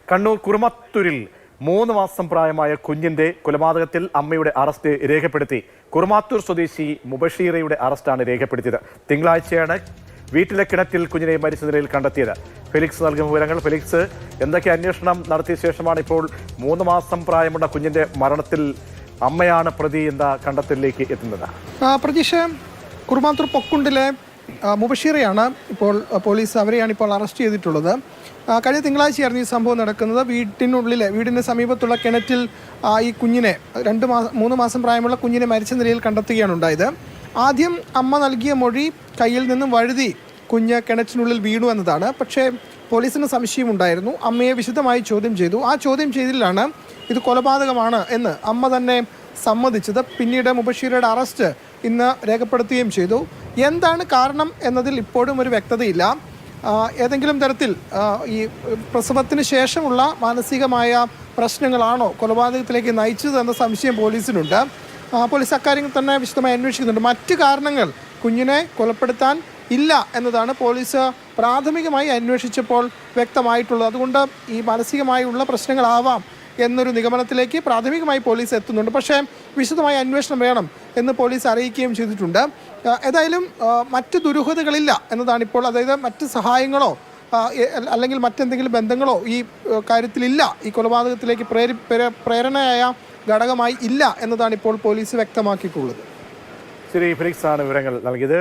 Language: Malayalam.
കണ്ണൂർ കുറുമത്തൂരിൽ 3 മാസം പ്രായമായ കുഞ്ഞിന്റെ കൊലപാതകത്തിൽ അമ്മയുടെ അറസ്റ്റ് രേഖപ്പെടുത്തി. കുറുമാത്തൂർ സ്വദേശി മുബഷീറയുടെ അറസ്റ്റാണ് രേഖപ്പെടുത്തിയത്. തിങ്കളാഴ്ചയാണ് വീട്ടിലെ കിണറ്റിൽ കുഞ്ഞിനെ മരിച്ച നിലയിൽ കണ്ടെത്തിയത്. ഫെലിക്സ് നൽകുന്ന വിവരങ്ങൾ. ഫെലിക്സ്, എന്തൊക്കെ അന്വേഷണം നടത്തിയ ശേഷമാണ് ഇപ്പോൾ 3 മാസം പ്രായമുള്ള കുഞ്ഞിന്റെ മരണത്തിൽ അമ്മയാണ് പ്രതി എന്ന കണ്ടെത്തലിലേക്ക് എത്തുന്നത്? പ്രതീക്ഷ, കുറുമാത്തൂർ പൊക്കുണ്ടിലെ മുബഷീറയാണ് ഇപ്പോൾ അവരെയാണ് ഇപ്പോൾ അറസ്റ്റ് ചെയ്തിട്ടുള്ളത്. കഴിഞ്ഞ തിങ്കളാഴ്ചയായിരുന്നു ഈ സംഭവം നടക്കുന്നത്. വീടിന് സമീപത്തുള്ള കിണറ്റിൽ ഈ കുഞ്ഞിനെ 3 മാസം പ്രായമുള്ള കുഞ്ഞിനെ മരിച്ച നിലയിൽ കണ്ടെത്തുകയാണ് ഉണ്ടായത്. ആദ്യം അമ്മ നൽകിയ മൊഴി കയ്യിൽ നിന്നും വഴുതി കുഞ്ഞ് കിണറ്റിനുള്ളിൽ വീണു എന്നതാണ്. പക്ഷേ പോലീസിന് സംശയമുണ്ടായിരുന്നു. അമ്മയെ വിശദമായി ചോദ്യം ചെയ്തു. ആ ചോദ്യം ചെയ്തതിലാണ് ഇത് കൊലപാതകമാണ് എന്ന് അമ്മ തന്നെ സമ്മതിച്ചത്. പിന്നീട് മുബഷീറയുടെ അറസ്റ്റ് ഇന്ന് രേഖപ്പെടുത്തുകയും ചെയ്തു. എന്താണ് കാരണം എന്നതിൽ ഇപ്പോഴും ഒരു വ്യക്തതയില്ല. ഏതെങ്കിലും തരത്തിൽ ഈ പ്രസവത്തിന് ശേഷമുള്ള മാനസികമായ പ്രശ്നങ്ങളാണോ കൊലപാതകത്തിലേക്ക് നയിച്ചത് എന്ന സംശയം പോലീസിനുണ്ട്. പോലീസ് അക്കാര്യങ്ങൾ തന്നെ വിശദമായി അന്വേഷിക്കുന്നുണ്ട്. മറ്റ് കാരണങ്ങൾ കുഞ്ഞിനെ കൊലപ്പെടുത്താൻ ഇല്ല എന്നതാണ് പോലീസ് പ്രാഥമികമായി അന്വേഷിച്ചപ്പോൾ വ്യക്തമായിട്ടുള്ളത്. അതുകൊണ്ട് ഈ മാനസികമായുള്ള പ്രശ്നങ്ങളാവാം എന്നൊരു നിഗമനത്തിലേക്ക് പ്രാഥമികമായി പോലീസ് എത്തുന്നുണ്ട്. പക്ഷേ വിശദമായ അന്വേഷണം വേണം എന്ന് പോലീസ് അറിയിക്കുകയും ചെയ്തിട്ടുണ്ട്. ഏതായാലും മറ്റ് ദുരൂഹതകളില്ല എന്നതാണിപ്പോൾ. അതായത് മറ്റ് സഹായങ്ങളോ അല്ലെങ്കിൽ മറ്റെന്തെങ്കിലും ബന്ധങ്ങളോ ഈ കാര്യത്തിലില്ല. ഈ കൊലപാതകത്തിലേക്ക് പ്രേരണയായ ഘടകമായി ഇല്ല എന്നതാണ് ഇപ്പോൾ പോലീസ് വ്യക്തമാക്കിയിട്ടുള്ളത്. ശരി, ഫെലിക്സ് ആണ് വിവരങ്ങൾ നൽകിയത്.